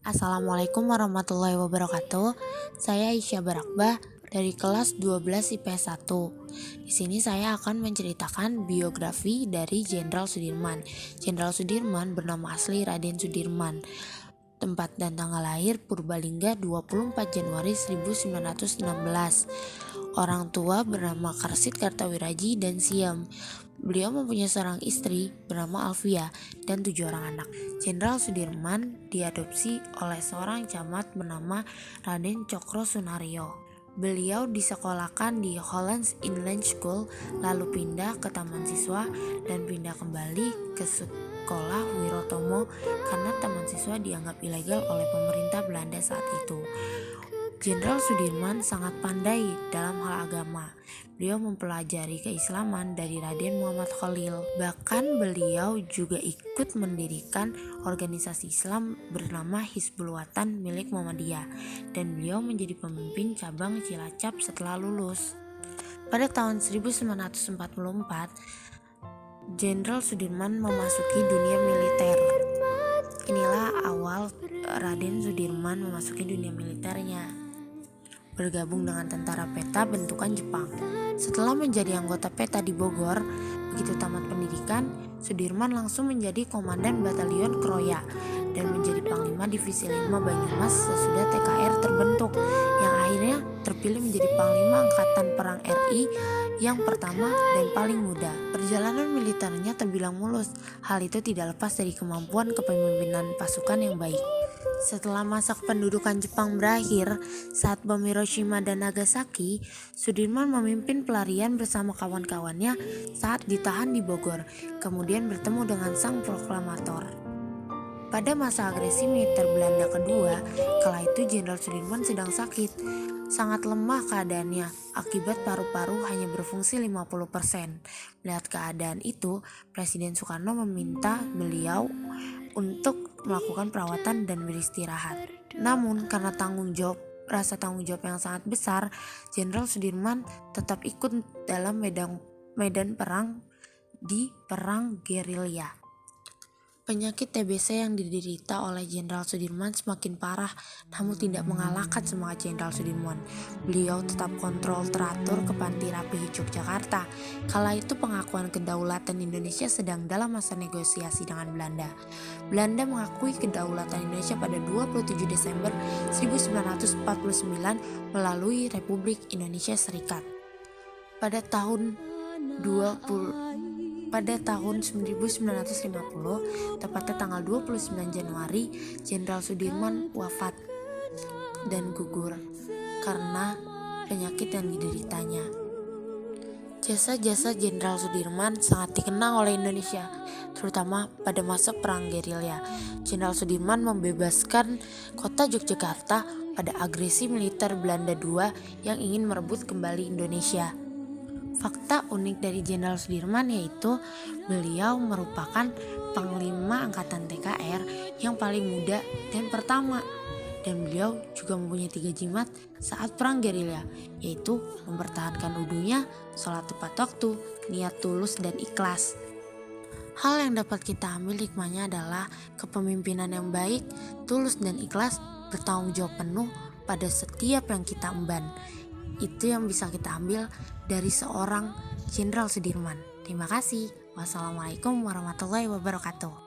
Assalamualaikum warahmatullahi wabarakatuh. Saya Aisyah Barakbah dari kelas 12 IPS 1. Di sini saya akan menceritakan biografi dari Jenderal Sudirman. Jenderal Sudirman bernama asli Raden Sudirman. Tempat dan tanggal lahir Purbalingga 24 Januari 1916. Orang tua bernama Karsid Kartawiraji dan Siam. Beliau mempunyai seorang istri bernama Alfia dan 7 orang anak. Jenderal Sudirman diadopsi oleh seorang camat bernama Raden Cokro Sunario. Beliau disekolahkan di Hollands Inland School, lalu pindah ke Taman Siswa dan pindah kembali ke sekolah Wirotomo karena Taman Siswa dianggap ilegal oleh pemerintah Belanda saat itu. Jenderal Sudirman sangat pandai dalam hal agama. Beliau mempelajari keislaman dari Raden Muhammad Khalil. Bahkan beliau juga ikut mendirikan organisasi Islam bernama Hizbul Wathan milik Muhammadiyah, dan beliau menjadi pemimpin cabang Cilacap setelah lulus. Pada tahun 1944, Jenderal Sudirman memasuki dunia militer. Inilah awal Raden Sudirman memasuki dunia militernya. Bergabung dengan tentara PETA bentukan Jepang. Setelah menjadi anggota PETA di Bogor, begitu tamat pendidikan, Sudirman langsung menjadi komandan batalion Kroya dan menjadi Panglima Divisi 5 Banyumas sesudah TKR terbentuk, yang akhirnya terpilih menjadi Panglima Angkatan Perang RI yang pertama dan paling muda. Perjalanan militernya terbilang mulus. Hal itu tidak lepas dari kemampuan kepemimpinan pasukan yang baik. Setelah masa kependudukan Jepang berakhir, saat bom Hiroshima dan Nagasaki, Sudirman memimpin pelarian bersama kawan-kawannya saat ditahan di Bogor, kemudian bertemu dengan sang proklamator. Pada masa agresi militer Belanda kedua, kala itu Jenderal Sudirman sedang sakit. Sangat lemah keadaannya, akibat paru-paru hanya berfungsi 50%. Melihat keadaan itu, Presiden Soekarno meminta beliau untuk melakukan perawatan dan beristirahat. Namun karena rasa tanggung jawab yang sangat besar, Jenderal Sudirman tetap ikut dalam medan perang di perang gerilya. Penyakit TBC yang diderita oleh Jenderal Sudirman semakin parah, namun tidak mengalahkan semangat Jenderal Sudirman. Beliau tetap kontrol teratur ke Panti Rapih Yogyakarta. Kala itu pengakuan kedaulatan Indonesia sedang dalam masa negosiasi dengan Belanda. Belanda mengakui kedaulatan Indonesia pada 27 Desember 1949 melalui Republik Indonesia Serikat. Pada tahun 1950, tepatnya tanggal 29 Januari, Jenderal Sudirman wafat dan gugur karena penyakit yang dideritanya. Jasa-jasa Jenderal Sudirman sangat dikenang oleh Indonesia, terutama pada masa perang gerilya. Jenderal Sudirman membebaskan kota Yogyakarta pada agresi militer Belanda II yang ingin merebut kembali Indonesia. Fakta unik dari Jenderal Sudirman yaitu beliau merupakan Panglima Angkatan TKR yang paling muda dan pertama. Dan beliau juga mempunyai 3 jimat saat perang gerilya, yaitu mempertahankan wudunya, sholat tepat waktu, niat tulus dan ikhlas. Hal yang dapat kita ambil hikmahnya adalah kepemimpinan yang baik, tulus dan ikhlas, bertanggung jawab penuh pada setiap yang kita emban. Itu yang bisa kita ambil dari seorang Jenderal Sudirman. Terima kasih. Wassalamualaikum warahmatullahi wabarakatuh.